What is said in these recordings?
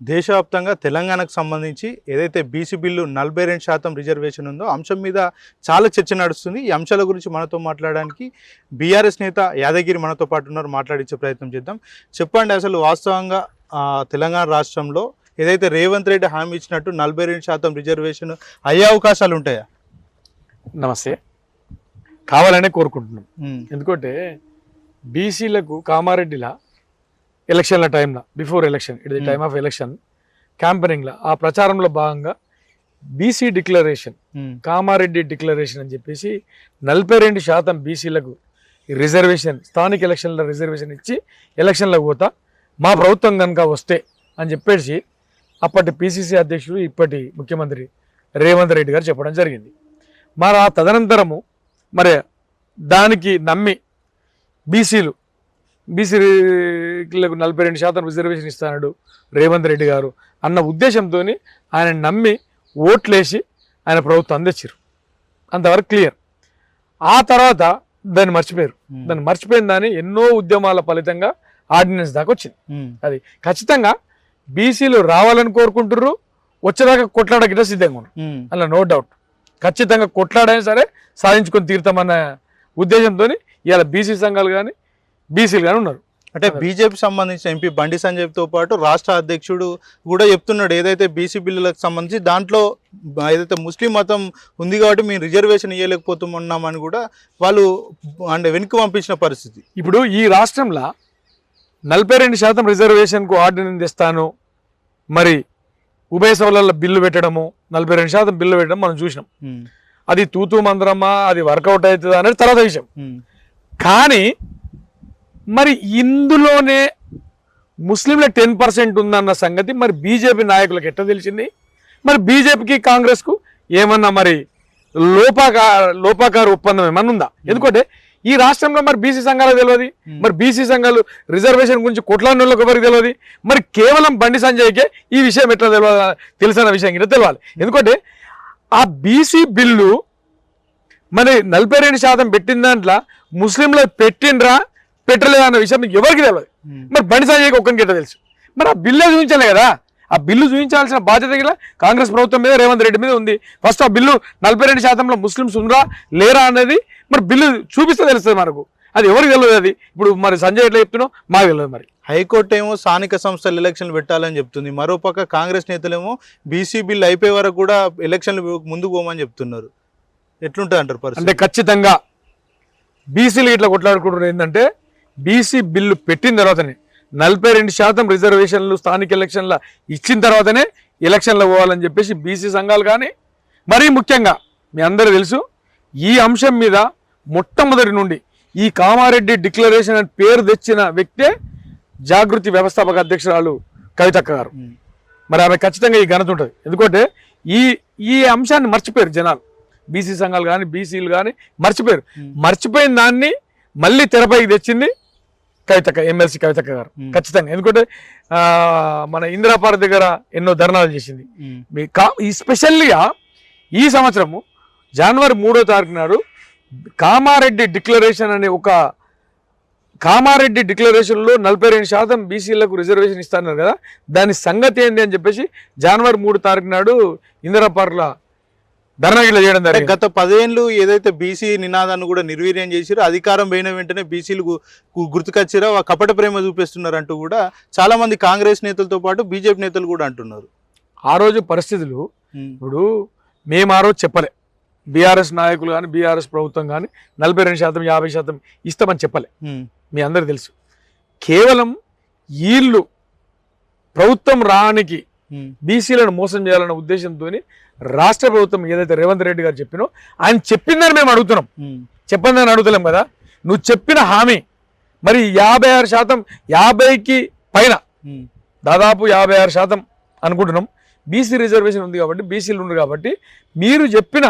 దేశవ్యాప్తంగా తెలంగాణకు సంబంధించి ఏదైతే బీసీ బిల్లు 42% రిజర్వేషన్ ఉందో అంశం మీద చాలా చర్చ నడుస్తుంది. ఈ అంశాల గురించి మనతో మాట్లాడడానికి బీఆర్ఎస్ నేత యాదగిరి మనతో పాటు ఉన్నారు. మాట్లాడించే ప్రయత్నం చేద్దాం. చెప్పండి, అసలు వాస్తవంగా తెలంగాణ రాష్ట్రంలో ఏదైతే రేవంత్ రెడ్డి హామీ ఇచ్చినట్టు 42% రిజర్వేషన్ అయ్యే అవకాశాలు ఉంటాయా? నమస్తే. కావాలనే కోరుకుంటున్నాం. ఎందుకంటే బీసీలకు కామారెడ్డిలా ఎలక్షన్ల టైంలో before election it the time of election క్యాంపెనింగ్లో ఆ ప్రచారంలో భాగంగా బీసీ డిక్లరేషన్ కామారెడ్డి డిక్లరేషన్ అని చెప్పేసి 42% బీసీలకు రిజర్వేషన్ స్థానిక ఎలక్షన్ల రిజర్వేషన్ ఇచ్చి ఎలక్షన్లకు పోతా మా ప్రభుత్వం కనుక వస్తే అని చెప్పేసి అప్పటి పిసిసి అధ్యక్షుడు ఇప్పటి ముఖ్యమంత్రి రేవంత్ రెడ్డి గారు చెప్పడం జరిగింది. మరి ఆ తదనంతరము మరి దానికి నమ్మి బీసీలకు 42% రిజర్వేషన్ ఇస్తాడు రేవంత్ రెడ్డి గారు అన్న ఉద్దేశంతో ఆయన నమ్మి ఓట్లేసి ఆయన ప్రభుత్వం అందించారు. అంతవరకు క్లియర్. ఆ తర్వాత దాన్ని మర్చిపోయారు. దాన్ని మర్చిపోయిన దాన్ని ఎన్నో ఉద్యమాల ఫలితంగా ఆర్డినెన్స్ దాకా వచ్చింది. అది ఖచ్చితంగా బీసీలు రావాలని కోరుకుంటున్నారు. వచ్చేదాకా కొట్లాడగిట సిద్ధంగా ఉన్నారు. అలా నో డౌట్. ఖచ్చితంగా కొట్లాడైనా సరే సాధించుకొని తీరుతామన్న ఉద్దేశంతో ఇవాళ బీసీ సంఘాలు కానీ బీసీలు కానీ ఉన్నారు. అంటే బీజేపీ సంబంధించిన ఎంపీ బండి సంజయ్తో పాటు రాష్ట్ర అధ్యక్షుడు కూడా చెప్తున్నాడు, ఏదైతే బీసీ బిల్లులకు సంబంధించి దాంట్లో ఏదైతే ముస్లిం మతం ఉంది కాబట్టి మేము రిజర్వేషన్ ఇవ్వలేకపోతున్నామని కూడా వాళ్ళు అంటే వెనక్కి పంపించిన పరిస్థితి. ఇప్పుడు ఈ రాష్ట్రంలో 42% రిజర్వేషన్కు ఆర్డినెన్స్ ఇస్తాను, మరి ఉభయ సభలలో బిల్లు పెట్టడము 42% బిల్లు పెట్టడం మనం చూసినాం. అది తూతూ మంత్రమా, అది వర్కౌట్ అవుతుందా అనేది తర్వాత విషయం. కానీ మరి ఇందులోనే ముస్లింలకు 10% ఉందన్న సంగతి మరి బీజేపీ నాయకులకు ఎట్లా తెలిసింది? మరి బీజేపీకి కాంగ్రెస్కు ఏమన్నా మరి లోపాకార ఒప్పందం ఏమన్నా ఉందా? ఎందుకంటే ఈ రాష్ట్రంలో మరి బీసీ సంఘాలకు తెలియదు. మరి బీసీ సంఘాలు రిజర్వేషన్ గురించి కొట్లాడిన వాళ్ళకి ఎవరికి తెలియదు. మరి కేవలం బండి సంజయ్కే ఈ విషయం ఎట్లా తెలిసిన విషయం కింద తెలియాలి. ఎందుకంటే ఆ బీసీ బిల్లు మరి 42% పెట్టిన దాంట్లో ముస్లింలు పెట్టిండ్రా పెట్టలేదు అన్న విషయం మీకు ఎవరికి తెలియదు. మరి బండి సంజయ్కి ఒక్కరికి ఎట్లా తెలుసు? మరి ఆ బిల్లు చూపించాలి కదా. ఆ బిల్లు చూపించాల్సిన బాధ్యత కూడా కాంగ్రెస్ ప్రభుత్వం మీద రేవంత్ రెడ్డి మీద ఉంది. ఫస్ట్ ఆ బిల్లు 42%లో ముస్లిమ్స్ ఉన్నారా లేరా అనేది మరి బిల్లు చూపిస్తే తెలుస్తుంది మనకు. అది ఎవరికి తెలియదు. అది ఇప్పుడు మరి సంజయ్ ఎట్లా చెప్తున్నావు మాకు తెలియదు. మరి హైకోర్టు ఏమో స్థానిక సంస్థలు ఎలక్షన్లు పెట్టాలని చెప్తుంది. మరోపక్క కాంగ్రెస్ నేతలేమో బీసీ బిల్లు అయిపోయే వరకు కూడా ఎలక్షన్లు ముందుకు పోమని చెప్తున్నారు. ఎట్లుంటుంది అంటారు పరిస్థితి? అంటే ఖచ్చితంగా బీసీలు ఇట్లా కొట్లాడుకుంటున్నారు. ఏంటంటే బీసీ బిల్లు పెట్టిన తర్వాతనే 42% రిజర్వేషన్లు స్థానిక ఎలక్షన్ల ఇచ్చిన తర్వాతనే ఎలక్షన్లో పోవాలని చెప్పేసి బీసీ సంఘాలు కానీ మరీ ముఖ్యంగా మీ అందరూ తెలుసు ఈ అంశం మీద మొట్టమొదటి నుండి ఈ కామారెడ్డి డిక్లరేషన్ అని పేరు తెచ్చిన వ్యక్తే జాగృతి వ్యవస్థాపక అధ్యక్షురాలు కవితక్క గారు. మరి ఆమె ఖచ్చితంగా ఈ ఘనత ఉంటుంది. ఎందుకంటే ఈ అంశాన్ని మర్చిపోయారు జనాలు. బీసీ సంఘాలు కానీ బీసీలు కానీ మర్చిపోయారు. మర్చిపోయిన దాన్ని మళ్ళీ తెరపైకి తెచ్చింది కవితక్క, ఎమ్మెల్సీ కవితక్క గారు ఖచ్చితంగా. ఎందుకంటే మన ఇందిరా పార్క్ దగ్గర ఎన్నో ధర్నాలు చేసింది. స్పెషల్గా ఈ సంవత్సరము జనవరి 3వ తారీఖు నాడు కామారెడ్డి డిక్లరేషన్ అనే ఒక కామారెడ్డి డిక్లరేషన్లో 42% బీసీలకు రిజర్వేషన్ ఇస్తున్నారు కదా, దాని సంగతి ఏంటి అని చెప్పేసి జనవరి 3వ తారీఖు నాడు ఇందిరా పార్క్లో ధర్నాగిలా చేయడం జరిగింది. గత 10 ఏళ్ళు ఏదైతే బీసీ నినాదాన్ని కూడా నిర్వీర్యం చేసిరో, అధికారం పోయిన వెంటనే బీసీలు గుర్తుకొచ్చిరో ఆ కపట ప్రేమ చూపిస్తున్నారు అంటూ కూడా చాలా మంది కాంగ్రెస్ నేతలతో పాటు బీజేపీ నేతలు కూడా అంటున్నారు. ఆ రోజు పరిస్థితులు ఇప్పుడు మేము ఆ రోజు చెప్పలే, బీఆర్ఎస్ నాయకులు కానీ బీఆర్ఎస్ ప్రభుత్వం కానీ 42% 50% ఇస్తామని చెప్పలే. మీ అందరు తెలుసు. కేవలం వీళ్ళు ప్రభుత్వం రానికి బీసీలను మోసం చేయాలన్న ఉద్దేశంతో రాష్ట్ర ప్రభుత్వం ఏదైతే రేవంత్ రెడ్డి గారు చెప్పినో ఆయన చెప్పిందని మేము అడుగుతున్నాం. చెప్పందని అడుగుతలేం కదా. నువ్వు చెప్పిన హామీ మరి 56%, 50కి పైన దాదాపు 56% అనుకుంటున్నాం. బీసీ రిజర్వేషన్ ఉంది కాబట్టి బీసీలు ఉన్నారు కాబట్టి మీరు చెప్పిన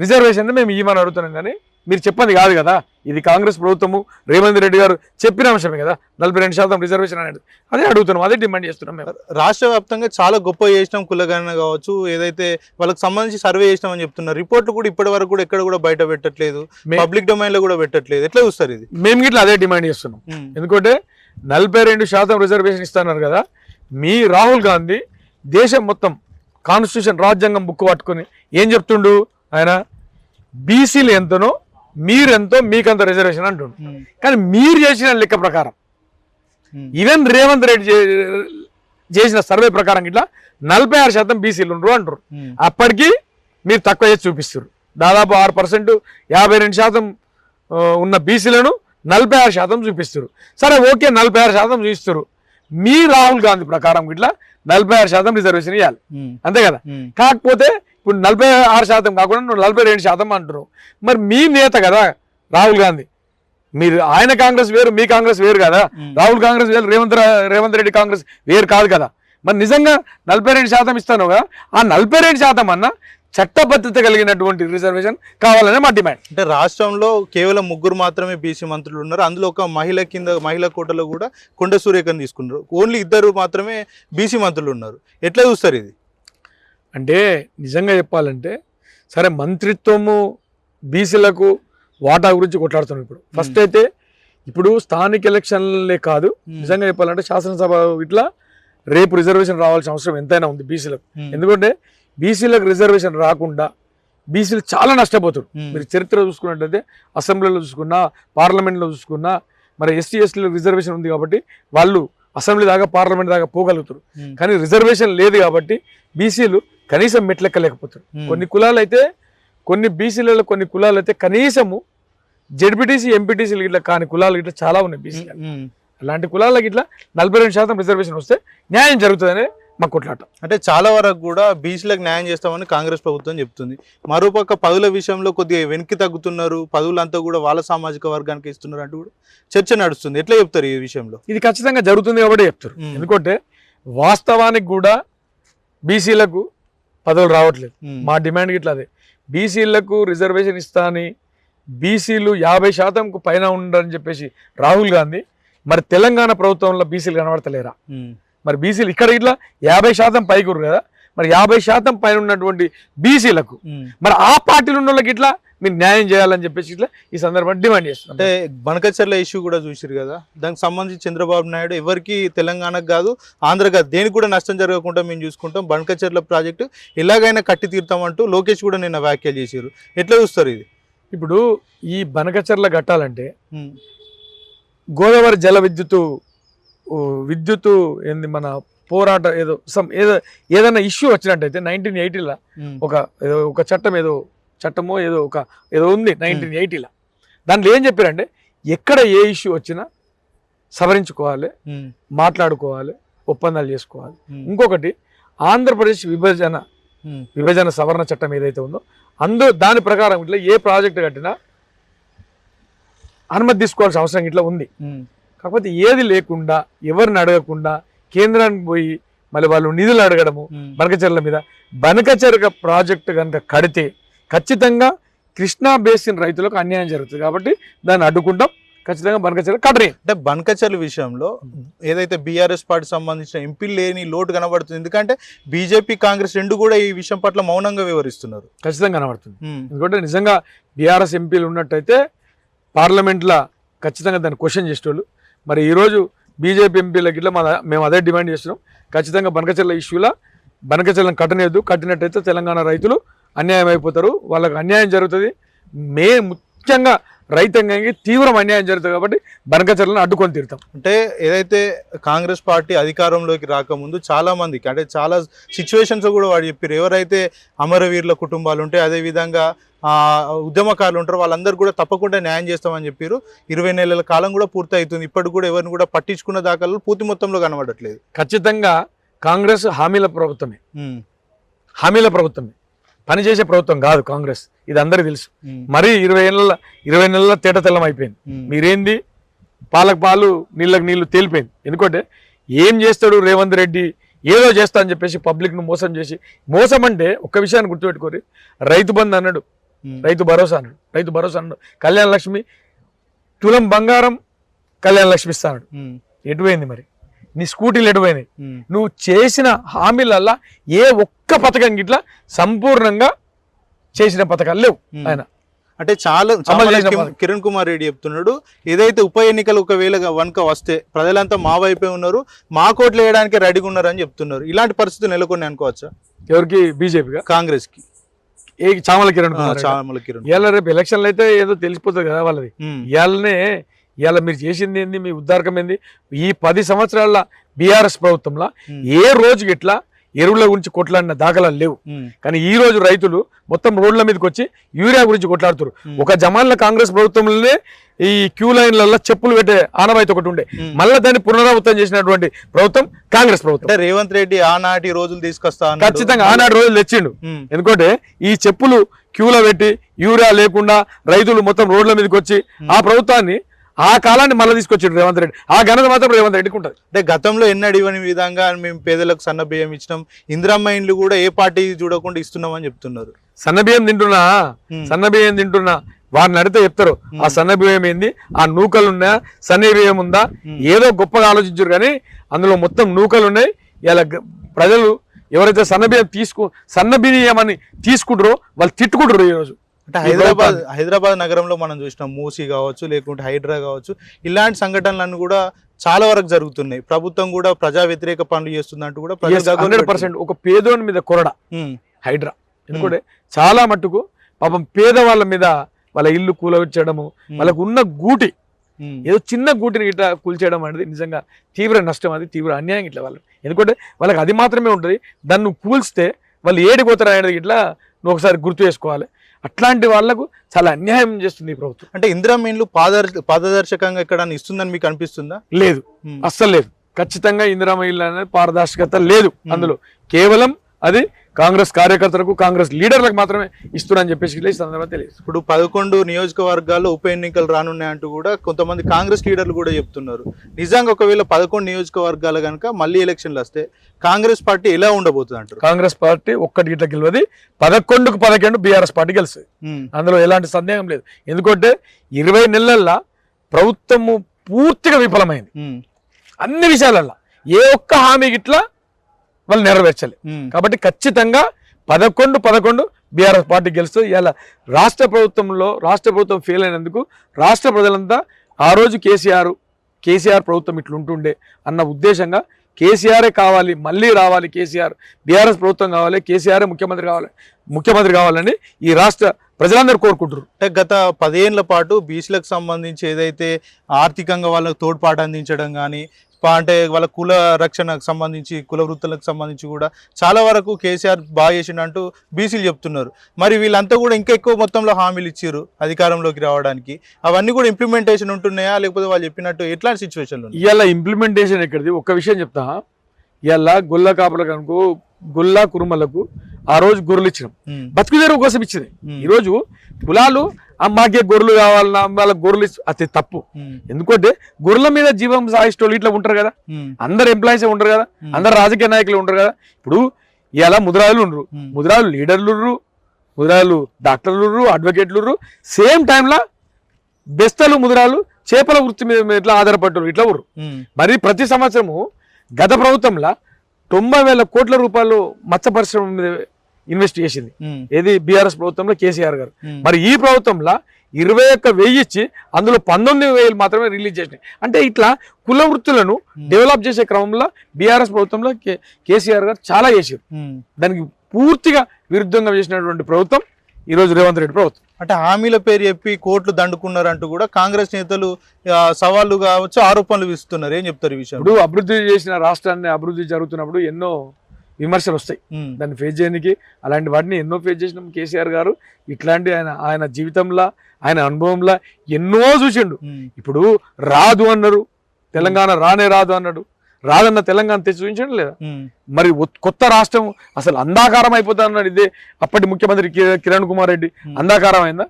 రిజర్వేషన్ మేము ఇవ్వమని అడుగుతున్నాం. కానీ మీరు చెప్పండి కాదు కదా. ఇది కాంగ్రెస్ ప్రభుత్వము రేవంత్ రెడ్డి గారు చెప్పిన అంశమే కదా 42% రిజర్వేషన్ అనేది. అదే అడుగుతున్నాం, అదే డిమాండ్ చేస్తున్నాం. మేము రాష్ట్ర వ్యాప్తంగా చాలా గొప్ప చేసినాం, కులగణన కావచ్చు, ఏదైతే వాళ్ళకి సంబంధించి సర్వే చేసినామని చెప్తున్నారు. రిపోర్ట్లు కూడా ఇప్పటి వరకు కూడా ఎక్కడ కూడా బయట పెట్టట్లేదు, పబ్లిక్ డొమైన్ లో కూడా పెట్టట్లేదు. ఎట్లా చూస్తారు ఇది? మేము ఇట్లా అదే డిమాండ్ చేస్తున్నాం. ఎందుకంటే 42% రిజర్వేషన్ ఇస్తున్నారు కదా, మీ రాహుల్ గాంధీ దేశం మొత్తం కాన్స్టిట్యూషన్ రాజ్యాంగం బుక్ పట్టుకొని ఏం చెప్తుండు ఆయన, బీసీలు ఎంతనో మీరెంతో మీకంత రిజర్వేషన్ అంటుండు. కానీ మీరు చేసిన లెక్క ప్రకారం ఈవెన్ రేవంత్ రెడ్డి చేసిన సర్వే ప్రకారం ఇట్లా 46% బీసీలు ఉండరు అంటారు. అప్పటికి మీరు తక్కువ చేసి చూపిస్తారు. దాదాపు 6%, 52% ఉన్న బీసీలను 46% చూపిస్తారు. సరే ఓకే, 46% చూపిస్తారు. మీ రాహుల్ గాంధీ ప్రకారం ఇట్లా 46% రిజర్వేషన్ ఇవ్వాలి, అంతే కదా. కాకపోతే ఇప్పుడు 46% కాకుండా నువ్వు 42% అంటున్నావు. మరి మీ నేత కదా రాహుల్ గాంధీ, మీరు ఆయన కాంగ్రెస్ వేరు, మీ కాంగ్రెస్ వేరు కదా. రాహుల్ కాంగ్రెస్ వేరు, రేవంత్ రెడ్డి కాంగ్రెస్ వేరు కాదు కదా. మరి నిజంగా 42% ఇస్తాను కదా, ఆ 42% అన్న చట్టబద్ధత కలిగినటువంటి రిజర్వేషన్ కావాలనే మా డిమాండ్. అంటే రాష్ట్రంలో కేవలం 3 మాత్రమే బీసీ మంత్రులు ఉన్నారు. అందులో ఒక మహిళా కోటలో కూడా కొండ సూర్యకని తీసుకున్నారు. ఓన్లీ 2 మాత్రమే బీసీ మంత్రులు ఉన్నారు. ఎట్లా చూస్తారు ఇది? అంటే నిజంగా చెప్పాలంటే సరే, మంత్రిత్వము బీసీలకు వాటా గురించి కొట్లాడుతున్నాం. ఇప్పుడు ఫస్ట్ అయితే ఇప్పుడు స్థానిక ఎలక్షన్లే కాదు, నిజంగా చెప్పాలంటే శాసనసభ ఇట్లా రేపు రిజర్వేషన్ రావాల్సిన అవసరం ఎంతైనా ఉంది బీసీలకు. ఎందుకంటే బీసీలకు రిజర్వేషన్ రాకుండా బీసీలు చాలా నష్టపోతారు. మీరు చరిత్ర చూసుకున్నట్టయితే అసెంబ్లీలో చూసుకున్నా, పార్లమెంట్లో చూసుకున్నా, మరి ఎస్టీలకు రిజర్వేషన్ ఉంది కాబట్టి వాళ్ళు అసెంబ్లీ దాకా, పార్లమెంట్ దాకా పోగలుగుతారు. కానీ రిజర్వేషన్ లేదు కాబట్టి బీసీలు కనీసం మెట్లెక్కలేకపోతారు. కొన్ని కులాలు అయితే, కొన్ని బీసీలలో కొన్ని కులాలు అయితే కనీసము జెడ్పీటీసీ, ఎంపీటీసీలు ఇట్లా కాని కులాలు ఇట్లా చాలా ఉన్నాయి బీసీ. అలాంటి కులాలకి ఇట్లా 42% రిజర్వేషన్ వస్తే న్యాయం జరుగుతుందని మాకు కొట్లాట. అంటే చాలా వరకు కూడా బీసీలకు న్యాయం చేస్తామని కాంగ్రెస్ ప్రభుత్వం చెప్తుంది. మరోపక్క పదుల విషయంలో కొద్దిగా వెనక్కి తగ్గుతున్నారు, పదువులంతా కూడా వాళ్ళ సామాజిక వర్గానికి ఇస్తున్నారు అంటూ కూడా చర్చ నడుస్తుంది. ఎట్లా చెప్తారు ఈ విషయంలో? ఇది ఖచ్చితంగా జరుగుతుంది కాబట్టి చెప్తారు. ఎందుకంటే వాస్తవానికి కూడా బీసీలకు పదవులు రావట్లేదు. మా డిమాండ్ ఇట్లా అదే, బీసీలకు రిజర్వేషన్ ఇస్తా అని బీసీలు 50%కు పైన ఉండని చెప్పేసి రాహుల్ గాంధీ, మరి తెలంగాణ ప్రభుత్వంలో బీసీలు కనబడతలేరా? మరి బీసీలు ఇక్కడ ఇట్లా 50% పైకురు కదా, మరి 50% పైన ఉన్నటువంటి బీసీలకు మరి ఆ పార్టీలు ఉన్న వాళ్ళకి ఇట్లా మీరు న్యాయం చేయాలని చెప్పేసి ఇట్లా ఈ సందర్భంగా డిమాండ్ చేస్తున్నాం. అంటే బనకచర్ల ఇష్యూ కూడా చూసారు కదా, దానికి సంబంధించి చంద్రబాబు నాయుడు ఎవరికి తెలంగాణకు కాదు, ఆంధ్ర కాదు, దేనికి కూడా నష్టం జరగకుండా మేము చూసుకుంటాం, బనకచర్ల ప్రాజెక్టు ఎలాగైనా కట్టి తీరుతామంటూ లోకేష్ కూడా నిన్న వ్యాఖ్యలు చేశారు. ఎట్లా చూస్తారు ఇది? ఇప్పుడు ఈ బనకచర్ల కట్టాలంటే గోదావరి జల విద్యుత్తు ఏంది మన పోరాట ఏదో ఏదైనా ఇష్యూ వచ్చినట్టయితే 1980లో ఒక చట్టమో ఏదో ఉంది 1980లో. దాంట్లో ఏం చెప్పారంటే ఎక్కడ ఏ ఇష్యూ వచ్చినా సవరించుకోవాలి, మాట్లాడుకోవాలి, ఒప్పందాలు చేసుకోవాలి. ఇంకొకటి ఆంధ్రప్రదేశ్ విభజన సవరణ చట్టం ఏదైతే ఉందో దాని ప్రకారం ఇట్లా ఏ ప్రాజెక్టు కట్టినా అనుమతి తీసుకోవాల్సిన అవసరం ఇట్లా ఉంది. కాకపోతే ఏది లేకుండా, ఎవరిని అడగకుండా కేంద్రానికి పోయి మళ్ళీ వాళ్ళు నిధులు అడగడము బనకచెర్ల మీద. బనకచెర్ల ప్రాజెక్టు కనుక కడితే ఖచ్చితంగా కృష్ణా బేసిన్ రైతులకు అన్యాయం జరుగుతుంది కాబట్టి దాన్ని అడ్డుకుంటాం. ఖచ్చితంగా బనకచెర్ల కట్టరే. అంటే బనకచెర్ల విషయంలో ఏదైతే బీఆర్ఎస్ పార్టీ సంబంధించిన ఎంపీలు లేని లోటు కనబడుతుంది. ఎందుకంటే బీజేపీ, కాంగ్రెస్ రెండు కూడా ఈ విషయం పట్ల మౌనంగా వ్యవహరిస్తున్నారు. ఖచ్చితంగా కనబడుతుంది. ఎందుకంటే నిజంగా బీఆర్ఎస్ ఎంపీలు ఉన్నట్టయితే పార్లమెంట్లో ఖచ్చితంగా దాన్ని క్వశ్చన్ చేసేటోళ్ళు. మరి ఈరోజు బీజేపీ ఎంపీలకి ఇట్లా మేము అదే డిమాండ్ చేస్తున్నాం. ఖచ్చితంగా బనకచెర్ల ఇష్యూలో బనకచెర్లను కట్టలేదు. కట్టినట్టయితే తెలంగాణ రైతులు అన్యాయం అయిపోతారు, వాళ్ళకి అన్యాయం జరుగుతుంది. ముఖ్యంగా రైతాంగానికి తీవ్రం అన్యాయం జరుగుతుంది కాబట్టి బనకచెర్లను అడ్డుకొని తీరుతాం. అంటే ఏదైతే కాంగ్రెస్ పార్టీ అధికారంలోకి రాకముందు చాలా మందికి, అంటే చాలా సిచ్యువేషన్స్ కూడా వాడు చెప్పారు, ఎవరైతే అమరవీరుల కుటుంబాలు ఉంటే అదేవిధంగా ఉద్యమకారులు ఉంటారు వాళ్ళందరూ కూడా తప్పకుండా న్యాయం చేస్తామని చెప్పారు. 20 నెలల కాలం కూడా పూర్తి అవుతుంది, ఇప్పటికి కూడా ఎవరిని కూడా పట్టించుకున్న దాఖలు పూర్తి మొత్తంలో కనబడట్లేదు. ఖచ్చితంగా కాంగ్రెస్ హామీల ప్రభుత్వమే, పనిచేసే ప్రభుత్వం కాదు కాంగ్రెస్. ఇది అందరికీ తెలుసు. మరి 20 నెలల తేట తెల్లం అయిపోయింది. మీరేంది పాలకు పాలు నీళ్ళకి నీళ్లు తేలిపోయింది. ఎందుకంటే ఏం చేస్తాడు రేవంత్ రెడ్డి, ఏదో చేస్తా అని చెప్పేసి పబ్లిక్ను మోసం చేసి, మోసం అంటే ఒక్క విషయాన్ని గుర్తుపెట్టుకోరు, రైతు బంధు అన్నాడు, రైతు భరోసా అన్నాడు, కళ్యాణ లక్ష్మి తులం బంగారం కళ్యాణ లక్ష్మి ఇస్తాడు. ఎటుపోయింది మరి నీ స్కూటీలు ఎటుపోయినాయి? నువ్వు చేసిన హామీలల్లా ఏ ఒక్క పథకం గిట్లా సంపూర్ణంగా చేసిన పథకాలు లేవు ఆయన. అంటే కిరణ్ కుమార్ రెడ్డి చెప్తున్నాడు, ఏదైతే ఉప ఎన్నికలు ఒకవేళ వనక వస్తే ప్రజలంతా మా వైపే ఉన్నారు, మా కోట్లు వేయడానికి రెడీగా ఉన్నారు అని చెప్తున్నారు. ఇలాంటి పరిస్థితులు నెలకొని అనుకోవచ్చా? ఎవరికి? బీజేపీగా? కాంగ్రెస్ కి. చామల కిరణ్ కిరణ్ ఇవాళ రేపు ఎలక్షన్లు అయితే ఏదో తెలిసిపోతుంది కదా వాళ్ళది. ఇవాళ మీరు చేసింది ఏంది, మీ ఉద్దారకం ఏంది? ఈ 10 సంవత్సరాల బీఆర్ఎస్ ప్రభుత్వంలో ఏ రోజుకి ఇట్లా ఎరువుల గురించి కొట్లాడిన దాఖలాలు లేవు. కానీ ఈ రోజు రైతులు మొత్తం రోడ్ల మీదకి వచ్చి యూరియా గురించి కొట్లాడుతారు. ఒక జమాన్ల కాంగ్రెస్ ప్రభుత్వంలోనే ఈ క్యూ లైన్లలో చెప్పులు పెట్టే ఆనవాయితీ ఒకటి ఉండే, మళ్ళీ దాన్ని పునరావృతం చేసినటువంటి ప్రభుత్వం కాంగ్రెస్ ప్రభుత్వం. రేవంత్ రెడ్డి ఆనాటి రోజులు తీసుకొస్తా, ఖచ్చితంగా ఆనాటి రోజులు తెచ్చిండు. ఎందుకంటే ఈ చెప్పులు క్యూలో పెట్టి యూరియా లేకుండా రైతులు మొత్తం రోడ్ల మీదకి వచ్చి ఆ ప్రభుత్వాన్ని, ఆ కాలాన్ని మళ్ళీ తీసుకొచ్చాడు రేవంత్ రెడ్డి. ఆ ఘనత మాత్రం రేవంత్ రెడ్డికి ఉంటుంది. అంటే గతంలో ఎన్నడూ ఇవ్వని విధంగా మేము పేదలకు సన్న బియ్యం ఇచ్చినాం, ఇందిరమ్మ ఇండ్లు కూడా ఏ పార్టీ చూడకుండా ఇస్తున్నాం అని చెప్తున్నారు. సన్న బియ్యం తింటున్నా వారిని అడిగితే చెప్తారు ఆ సన్న బియ్యం ఏంది, ఆ నూకలు ఉన్నాయా, సన్న బియ్యం ఉందా, ఏదో గొప్పగా ఆలోచించారు. కానీ అందులో మొత్తం నూకలు ఉన్నాయి. ఇలా ప్రజలు ఎవరైతే సన్న బియ్యం అని తీసుకుంటారో వాళ్ళు తిట్టుకుంటారు. ఈరోజు అంటే హైదరాబాద్ నగరంలో మనం చూసినాం, మూసీ కావచ్చు, లేకుంటే హైడ్రా కావచ్చు, ఇలాంటి సంఘటనలన్నీ కూడా చాలా వరకు జరుగుతున్నాయి. ప్రభుత్వం కూడా ప్రజా వ్యతిరేక పనులు చేస్తుందంటూ కూడా 100% ఒక పేదోని మీద కొరడ హైడ్రా. ఎందుకంటే చాలా మట్టుకు పాపం పేదవాళ్ళ మీద వాళ్ళ ఇల్లు కూలవచ్చడము, వాళ్ళకు ఉన్న గూటి, ఏదో చిన్న గూటిని ఇట్లా కూల్చేయడం అనేది నిజంగా తీవ్ర నష్టం, అది తీవ్ర అన్యాయం ఇట్లా వాళ్ళు. ఎందుకంటే వాళ్ళకి అది మాత్రమే ఉంటుంది. దాన్ని నువ్వు కూల్స్తే వాళ్ళు ఏడిపోతారు అనేది ఇట్లా నువ్వు ఒకసారి గుర్తు చేసుకోవాలి. అట్లాంటి వాళ్లకు చాలా అన్యాయం చేస్తుంది ఈ ప్రభుత్వం. అంటే ఇందిరమ్మ ఇండ్లు పారదర్శకంగా ఎక్కడ ఇస్తుందని మీకు అనిపిస్తుందా? లేదు, అస్సలు లేదు. ఖచ్చితంగా ఇందిరమ్మ ఇల్లు అనేది పారదర్శకత లేదు అందులో. కేవలం అది కాంగ్రెస్ కార్యకర్తలకు, కాంగ్రెస్ లీడర్లకు మాత్రమే ఇస్తున్నారని చెప్పేసి ఈ సందర్భంగా తెలియదు. ఇప్పుడు 11 నియోజకవర్గాల్లో ఉప ఎన్నికలు రానున్నాయంటూ కూడా కొంతమంది కాంగ్రెస్ లీడర్లు కూడా చెప్తున్నారు. నిజంగా ఒకవేళ 11 నియోజకవర్గాలు కనుక మళ్ళీ ఎలక్షన్లు వస్తే కాంగ్రెస్ పార్టీ ఎలా ఉండబోతుంది అంటారు? కాంగ్రెస్ పార్టీ ఒక్కటి ఇట్లా గెలవది, 11కు 11 బీఆర్ఎస్ పార్టీ గెలుస్తుంది. అందులో ఎలాంటి సందేహం లేదు. ఎందుకంటే 20 నెలల్లో ప్రభుత్వము పూర్తిగా విఫలమైంది అన్ని విషయాలలో. ఏ ఒక్క హామీ ఇట్లా వాళ్ళు నెరవేర్చాలి. కాబట్టి ఖచ్చితంగా 11 బీఆర్ఎస్ పార్టీ గెలుస్తుంది. ఇలా రాష్ట్ర ప్రభుత్వం ఫెయిల్ అయినందుకు రాష్ట్ర ప్రజలంతా ఆ రోజు కేసీఆర్ ప్రభుత్వం ఇట్లుంటుండే అన్న ఉద్దేశంగా కేసీఆరే కావాలి, మళ్ళీ రావాలి, కేసీఆర్ బీఆర్ఎస్ ప్రభుత్వం కావాలి, కేసీఆర్ ముఖ్యమంత్రి కావాలని ఈ రాష్ట్ర ప్రజలందరూ కోరుకుంటారు. అంటే గత 10 ఏళ్ల పాటు బీసీలకు సంబంధించి ఏదైతే ఆర్థికంగా వాళ్ళకు తోడ్పాటు అందించడం కానీ, అంటే వాళ్ళ కుల రక్షణకు సంబంధించి, కుల వృత్తులకు సంబంధించి కూడా చాలా వరకు కేసీఆర్ బాగా చేసిండంటూ బీసీలు చెప్తున్నారు. మరి వీళ్ళంతా కూడా ఇంకా ఎక్కువ మొత్తంలో హామీలు ఇచ్చారు అధికారంలోకి రావడానికి. అవన్నీ కూడా ఇంప్లిమెంటేషన్ ఉంటున్నాయా, లేకపోతే వాళ్ళు చెప్పినట్టు ఎట్లాంటి సిచ్యువేషన్లు? ఇవాళ ఇంప్లిమెంటేషన్ ఎక్కడిది? ఒక్క విషయం చెప్తా. ఇవాళ గొల్ల కాపులకు అనుకో, గొల్ల కురుమలకు ఆ రోజు గొర్రెలు ఇచ్చినాం, బతుకు తెరువు కోసం ఇచ్చింది. ఈరోజు కులాలు మాకే గొర్రెలు కావాలన్నా వాళ్ళ గొర్రెలు అది తప్పు. ఎందుకంటే గొర్రెల మీద జీవం సాగిస్తోళ్ళు ఇట్లా ఉంటారు కదా, అందరు ఎంప్లాయీస్ ఉంటారు కదా, అందరు రాజకీయ నాయకులు ఉంటారు కదా. ఇప్పుడు ఇలా ముదిరాజులు ఉండరు, ముదిరాజులు లీడర్లు, ముదిరాజులు డాక్టర్లు, అడ్వకేట్లు, సేమ్ టైంలో బెస్తలు ముదిరాలు చేపల వృత్తి మీద ఇట్లా ఆధారపడ్డారు, ఇట్లా ఊరు. మరి ప్రతి సంవత్సరము గత ప్రభుత్వంలో 90,000 కోట్ల రూపాయలు మత్స్య పరిశ్రమ మీద ఇన్వెస్ట్ చేసింది. ఏది? బీఆర్ఎస్ ప్రభుత్వంలో కేసీఆర్ గారు. మరి ఈ ప్రభుత్వంలో 21,000 ఇచ్చి అందులో 19,000 మాత్రమే రిలీజ్ చేసినాయి. అంటే ఇట్లా కుల వృత్తులను డెవలప్ చేసే క్రమంలో బీఆర్ఎస్ ప్రభుత్వంలో కేసీఆర్ గారు చాలా చేశారు. దానికి పూర్తిగా విరుద్ధంగా చేసినటువంటి ప్రభుత్వం ఈరోజు రేవంత్ రెడ్డి ప్రభుత్వం. అంటే హామీల పేరు చెప్పి కోట్లు దండుకున్నారంటూ కూడా కాంగ్రెస్ నేతలు సవాళ్లు కావచ్చు, ఆరోపణలు ఇస్తున్నారు. ఏం చెప్తారు ఈ విషయం? ఇప్పుడు అభివృద్ధి చేసిన రాష్ట్రాన్ని, అభివృద్ధి జరుగుతున్నప్పుడు ఎన్నో విమర్శలు వస్తాయి. దాన్ని ఫేస్ చేయడానికి అలాంటి వాటిని ఎన్నో ఫేస్ చేసిన కేసీఆర్ గారు ఇట్లాంటి ఆయన జీవితంలో, ఆయన అనుభవంలో ఎన్నో చూసిండు. ఇప్పుడు రాదు అన్నారు, తెలంగాణ రాదు అన్నాడు, రాదన్న తెలంగాణ తెచ్చి చూపించడం లేదా? మరి కొత్త రాష్ట్రం అసలు అంధాకారం అయిపోతా అన్నాడు. ఇదే అప్పటి ముఖ్యమంత్రి కిరణ్ కుమార్ రెడ్డి. అంధాకారం అయిందా?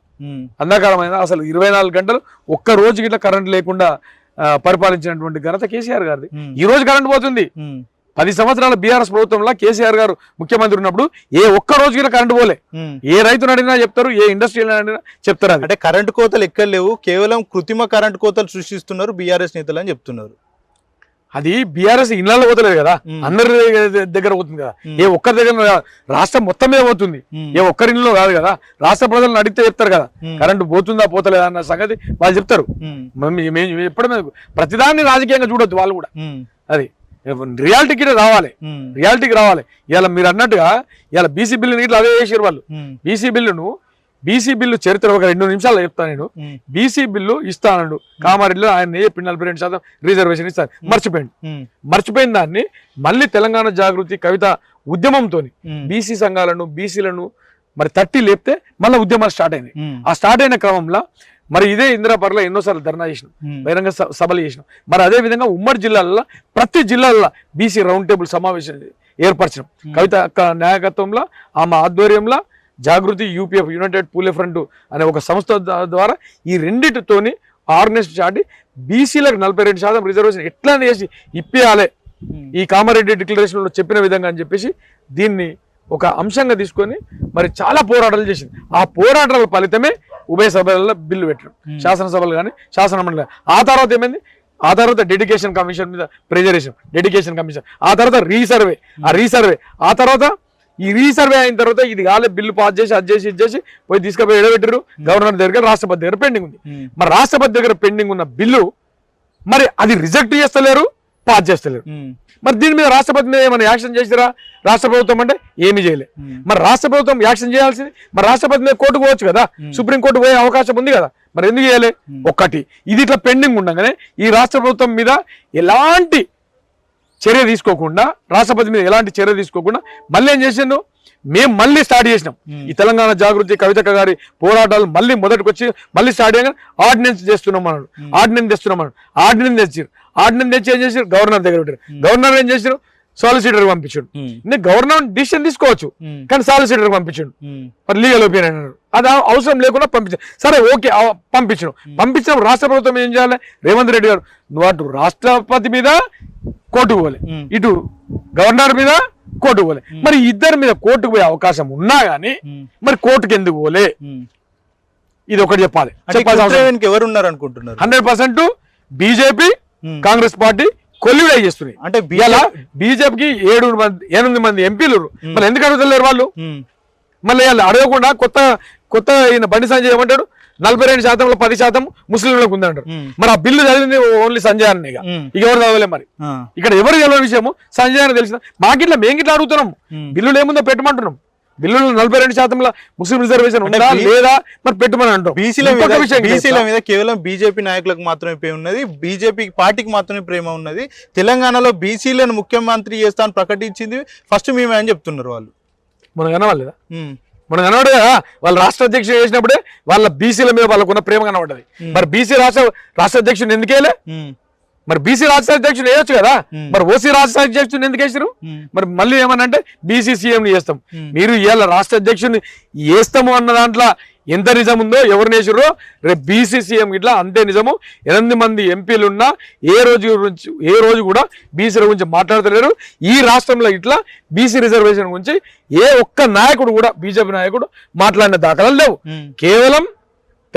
అసలు 24 గంటలు ఒక్క రోజు గిట్లా కరెంట్ లేకుండా పరిపాలించినటువంటి ఘనత కేసీఆర్ గారిది. ఈ రోజు కరెంట్ పోతుంది. 10 సంవత్సరాల బీఆర్ఎస్ ప్రభుత్వంలో కేసీఆర్ గారు ముఖ్యమంత్రి ఉన్నప్పుడు ఏ ఒక్క రోజు గిట్లా కరెంట్ పోలే. ఏ రైతును అడిగినా చెప్తారు, ఏ ఇండస్ట్రీని అడిగినా చెప్తారు. అంటే కరెంటు కోతలు ఎక్కడ లేవు, కేవలం కృత్రిమ కరెంటు కోతలు సృష్టిస్తున్నారు బీఆర్ఎస్ నేతలు అని చెప్తున్నారు. అది బీఆర్ఎస్ ఇళ్లలో పోతలేదు కదా, అందరి దగ్గర పోతుంది కదా, ఏ ఒక్కరి దగ్గర రాష్ట్రం మొత్తం మీద పోతుంది, ఏ ఒక్కరి ఇంట్లో కాదు కదా. రాష్ట్ర ప్రజలను అడిగితే చెప్తారు కదా కరెంటు పోతుందా పోతలేదా అన్న సంగతి వాళ్ళు చెప్తారు. ఎప్పుడు ప్రతిదాన్ని రాజకీయంగా చూడొద్దు వాళ్ళు కూడా. అది రియాలిటీకి రావాలి, రియాలిటీకి రావాలి. ఇలా మీరు అన్నట్టుగా ఇలా బీసీ బిల్లుని ఇట్లా అదే చేసారు వాళ్ళు. బీసీ బిల్లు చరిత్ర ఒక 2 నిమిషాలు చెప్తాను నేను. బీసీ బిల్లు ఇస్తానండు కామారెడ్డిలో ఆయన చెప్పి 42% రిజర్వేషన్ ఇస్తాను, మర్చిపోయిన దాన్ని మళ్ళీ తెలంగాణ జాగృతి కవిత ఉద్యమంతో బీసీ సంఘాలను బీసీలను మరి తట్టి లేపితే మళ్ళీ ఉద్యమాలు స్టార్ట్ అయింది. ఆ స్టార్ట్ అయిన క్రమంలో మరి ఇదే ఇందిరాపర్లో ఎన్నోసార్లు ధర్నా చేసినాం, బహిరంగ సభలు చేసినాం. మరి అదే విధంగా ఉమ్మడి జిల్లాల్లో ప్రతి జిల్లాల్లో బీసీ రౌండ్ టేబుల్ సమావేశం ఏర్పరిచినాం. కవిత అక్క నాయకత్వంలో ఆమె ఆధ్వర్యంలో జాగృతి యూపీఎఫ్ యునైటెడ్ పూలే ఫ్రంట్ అనే ఒక సంస్థ ద్వారా ఈ రెండింటితోని ఆర్గనైజేషన్ చాటి బీసీలకు 42% రిజర్వేషన్ ఎట్లా చేసి ఇప్పియాలి ఈ కామారెడ్డి డిక్లరేషన్లో చెప్పిన విధంగా అని చెప్పేసి దీన్ని ఒక అంశంగా తీసుకొని మరి చాలా పోరాటాలు చేసింది. ఆ పోరాటాల ఫలితమే ఉభయ సభలలో బిల్లు పెట్టడం, శాసనసభలు కానీ శాసనమండలి. ఆ తర్వాత ఏమైంది, ఆ తర్వాత డెడికేషన్ కమిషన్ మీద ప్రెజరేషన్, డెడికేషన్ కమిషన్, ఆ తర్వాత రీసర్వే, ఆ తర్వాత ఈ రీసర్వే అయిన తర్వాత ఇది కాలే బిల్లు పాస్ చేసి అది చేసి ఇది చేసి పోయి తీసుకుపోయి ఎడబెట్టారు గవర్నర్ దగ్గర, రాష్ట్రపతి దగ్గర పెండింగ్ ఉంది. మరి రాష్ట్రపతి దగ్గర పెండింగ్ ఉన్న బిల్లు మరి అది రిజెక్ట్ చేస్తలేరు, పాస్ చేస్తలేరు. మరి దీని మీద రాష్ట్రపతి మీద ఏమైనా యాక్షన్ చేసిరా రాష్ట్ర ప్రభుత్వం అంటే ఏమీ చేయలే. మరి రాష్ట్ర ప్రభుత్వం యాక్షన్ చేయాల్సింది, మరి రాష్ట్రపతి మీద కోర్టుకు పోవచ్చు కదా, సుప్రీంకోర్టు పోయే అవకాశం ఉంది కదా, మరి ఎందుకు చేయాలి? ఒక్కటి ఇది ఇట్లా పెండింగ్ ఉండగానే ఈ రాష్ట్ర ప్రభుత్వం మీద ఎలాంటి చర్య తీసుకోకుండా, రాష్ట్రపతి మీద ఎలాంటి చర్య తీసుకోకుండా మళ్ళీ ఏం చేసిండు, మేము మళ్ళీ స్టార్ట్ చేసినాం ఈ తెలంగాణ జాగృతి కవితక్క గారి పోరాటాలు మళ్ళీ మొదటికి వచ్చి మళ్ళీ స్టార్ట్ చేయగానే ఆర్డినెన్స్ చేస్తున్నాం అన్నాడు, ఆర్డినెన్స్ తెచ్చి ఏం చేశారు, గవర్నర్ దగ్గర పెట్టారు. గవర్నర్ ఏం చేశారు, సాలిసిటర్ పంపించాడు. గవర్నర్ డిసిషన్ తీసుకోవచ్చు కానీ సాలిసిటర్ పంపించాడు, మరి లీగల్ ఒపీనియన్ అన్నాడు. అది అవసరం లేకుండా పంపించాడు. సరే ఓకే పంపించడం రాష్ట్ర ప్రభుత్వం ఏం చేయాలి, రేవంత్ రెడ్డి గారు నువ్వు అటు రాష్ట్రపతి మీద కోర్టుకు పోలే, ఇటు గవర్నర్ మీద కోర్టుకు పోలే. మరి ఇద్దరి మీద కోర్టుకు పోయే అవకాశం ఉన్నా గానీ మరి కోర్టుకు ఎందుకు పోలే, ఇది ఒకటి చెప్పాలి. ఎవరు ఉన్నారు అనుకుంటున్నారు? 100% బీజేపీ కాంగ్రెస్ పార్టీ కొల్లిడై చేస్తున్నాయి. అంటే బీజేపీకి 8 మంది ఎంపీలు, మళ్ళీ ఎందుకు అడుగుతలేరు వాళ్ళు? మళ్ళీ వాళ్ళు అడగకుండా కొత్త ఈయన బండి సంజయ్ ఏమంటాడు, 42%లో 10% ముస్లింలకు ఉందంటారు. మరి ఆ బిల్లు చదివింది ఓన్లీ సంజయ్ అన్న, ఇక ఎవరు చదవలే. మరి ఇక్కడ ఎవరు తెలియని విషయము సంజయ్ అని తెలిసిన మాకిట్లా మేము గిట్లా అడుగుతున్నాం, బిల్లులు ఏముందో పెట్టమంటున్నాం. బిల్లులు 42% ముస్లిం రిజర్వేషన్ ఉందా లేదా మరి పెట్టమని అంటాం. బీసీల మీద కేవలం బీజేపీ నాయకులకు మాత్రమే ప్రేమ ఉన్నది, బీజేపీ పార్టీకి మాత్రమే ప్రేమ ఉన్నది. తెలంగాణలో బీసీలను ముఖ్యమంత్రి చేస్తాను ప్రకటించింది ఫస్ట్ మేమే అని చెప్తున్నారు వాళ్ళు. మనం కనవాలేదా? మనం కనబడదు కదా, వాళ్ళ రాష్ట్ర అధ్యక్షుడు చేసినప్పుడే వాళ్ళ బీసీల మీద వాళ్ళకున్న ప్రేమ కనబడ్డది. మరి బీసీ రాష్ట్ర అధ్యక్షుడు ఎందుకేలే? మరి బీసీ రాష్ట్ర అధ్యక్షుడు వేయొచ్చు కదా, మరి ఓసీ రాష్ట్ర అధ్యక్షుడు ఎందుకు వేసారు? మరి మళ్ళీ ఏమనంటే బీసీ సీఎంని చేస్తాం. మీరు ఇవాళ రాష్ట్ర అధ్యక్షుడిని వేస్తాము అన్న దాంట్లో ఎంత నిజం ఉందో ఎవరు వేసారో రేపు బీసీ సీఎం ఇట్లా అంతే నిజము. 8 మంది ఎంపీలు ఉన్నా ఏ రోజు కూడా బీసీల గురించి మాట్లాడతలేరు. ఈ రాష్ట్రంలో ఇట్లా బీసీ రిజర్వేషన్ గురించి ఏ ఒక్క నాయకుడు కూడా బీజేపీ నాయకుడు మాట్లాడిన దాఖలాలు లేవు. కేవలం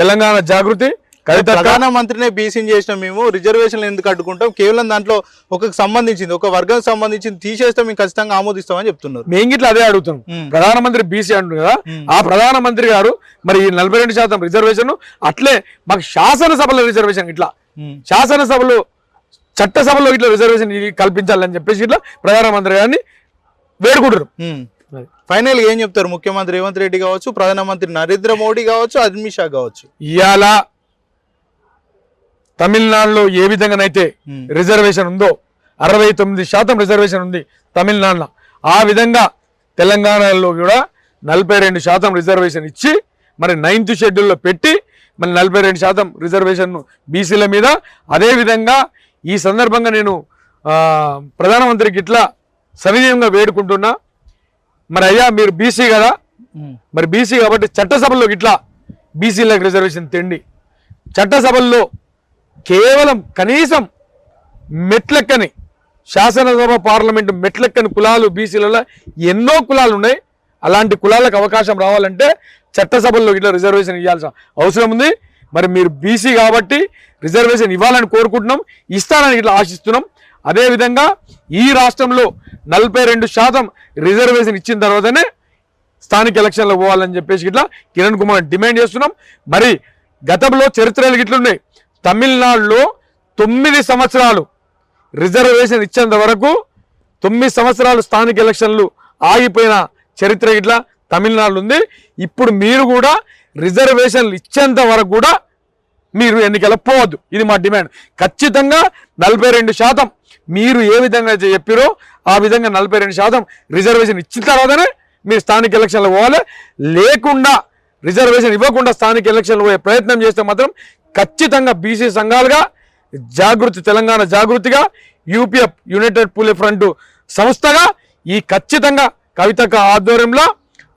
తెలంగాణ జాగృతి ప్రధానమంత్రినే బీసీని చేసినాం, మేము రిజర్వేషన్లు ఎందుకు అడ్డుకుంటాం, కేవలం దాంట్లో ఒక సంబంధించింది ఒక వర్గం సంబంధించింది తీసేస్తే మేము ఖచ్చితంగా ఆమోదిస్తామని చెప్తున్నారు. మేము ఇట్లా అదే అడుగుతాం. ప్రధానమంత్రి బీసీ అంటున్నారు కదా, ఆ ప్రధానమంత్రి గారు మరి ఈ 42% రిజర్వేషన్ అట్లే మాకు శాసనసభలో రిజర్వేషన్ ఇట్లా శాసనసభలో చట్టసభలో ఇట్లా రిజర్వేషన్ కల్పించాలని చెప్పేసి ఇట్లా ప్రధానమంత్రి గారిని వేడుకుంటారు. ఫైనల్ ఏం చెప్తారు ముఖ్యమంత్రి రేవంత్ రెడ్డి కావచ్చు, ప్రధానమంత్రి నరేంద్ర మోడీ కావచ్చు, అమిత్ షా కావచ్చు? ఇవాళ తమిళనాడులో ఏ విధంగానైతే రిజర్వేషన్ ఉందో 69% రిజర్వేషన్ ఉంది తమిళనాడులో, ఆ విధంగా తెలంగాణలో కూడా 42% రిజర్వేషన్ ఇచ్చి మరి 9th షెడ్యూల్లో పెట్టి మరి 42% రిజర్వేషన్ బీసీల మీద. అదేవిధంగా ఈ సందర్భంగా నేను ప్రధానమంత్రికి ఇట్లా సవినయంగా వేడుకుంటున్నా, మరి అయ్యా మీరు బీసీ కదా, మరి బీసీ కాబట్టి చట్టసభల్లో ఇట్లా బీసీలకు రిజర్వేషన్ తెండి. చట్టసభల్లో కేవలం కనీసం మెట్లెక్కని శాసనసభ పార్లమెంటు మెట్లెక్కని కులాలు బీసీలలో ఎన్నో కులాలు ఉన్నాయి. అలాంటి కులాలకు అవకాశం రావాలంటే చట్టసభల్లో ఇట్లా రిజర్వేషన్ ఇవ్వాల్సిన అవసరం ఉంది. మరి మీరు బీసీ కాబట్టి రిజర్వేషన్ ఇవ్వాలని కోరుకుంటున్నాం, ఇస్తానని ఇట్లా ఆశిస్తున్నాం. అదేవిధంగా ఈ రాష్ట్రంలో 42% రిజర్వేషన్ ఇచ్చిన తర్వాతనే స్థానిక ఎలక్షన్లో పోవాలని చెప్పేసి ఇట్లా కిరణ్ కుమార్ డిమాండ్ చేస్తున్నాం. మరి గతంలో చరిత్రలు ఇట్లున్నాయి. తమిళనాడులో 9 సంవత్సరాలు రిజర్వేషన్ ఇచ్చేంత వరకు 9 సంవత్సరాలు స్థానిక ఎలక్షన్లు ఆగిపోయిన చరిత్ర ఇట్లా తమిళనాడు ఉంది. ఇప్పుడు మీరు కూడా రిజర్వేషన్లు ఇచ్చేంత వరకు కూడా మీరు ఎన్నికలకు పోవద్దు. ఇది మా డిమాండ్. ఖచ్చితంగా 42% మీరు ఏ విధంగా చెప్పారో ఆ విధంగా 42% రిజర్వేషన్ ఇచ్చిన తర్వాతనే మీరు స్థానిక ఎలక్షన్లు పోవాలి. లేకుండా రిజర్వేషన్ ఇవ్వకుండా స్థానిక ఎలక్షన్లు పోయే ప్రయత్నం చేస్తే మాత్రం ఖచ్చితంగా బీసీ సంఘాలుగా జాగృతి, తెలంగాణ జాగృతిగా, యూపీఎఫ్ యునైటెడ్ పూలే ఫ్రంట్ సంస్థగా ఈ ఖచ్చితంగా కవితక్క ఆధ్వర్యంలో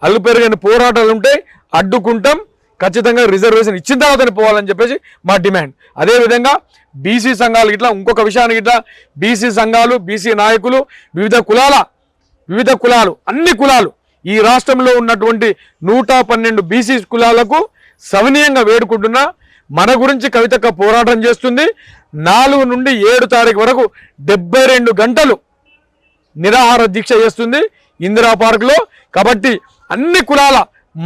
అల్లుపెరుగని పోరాటాలు ఉంటాయి, అడ్డుకుంటాం. ఖచ్చితంగా రిజర్వేషన్ ఇచ్చిన తర్వాతనే పోవాలని చెప్పేసి మా డిమాండ్. అదేవిధంగా బీసీ సంఘాలు ఇట్లా ఇంకొక విషయానికి ఇట్లా బీసీ సంఘాలు, బీసీ నాయకులు, వివిధ కులాలు అన్ని కులాలు ఈ రాష్ట్రంలో ఉన్నటువంటి 112 బీసీ కులాలకు సవినీయంగా వేడుకుంటున్నా. మన గురించి కవితక్క పోరాటం చేస్తుంది. 4 నుండి 7 తారీఖు వరకు 72 గంటలు నిరాహార దీక్ష చేస్తుంది ఇందిరా పార్క్లో. కాబట్టి అన్ని కులాల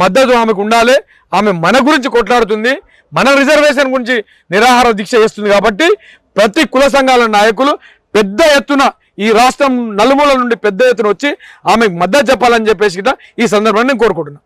మద్దతు ఆమెకు ఉండాలి. ఆమె మన గురించి కొట్లాడుతుంది, మన రిజర్వేషన్ గురించి నిరాహార దీక్ష చేస్తుంది. కాబట్టి ప్రతి కుల సంఘాల నాయకులు పెద్ద ఎత్తున ఈ రాష్ట్రం నలుమూలల నుండి పెద్ద ఎత్తున వచ్చి ఆమెకు మద్దతు చెప్పాలని చెప్పేసి ఈ సందర్భాన్ని నేను కోరుకుంటున్నాను.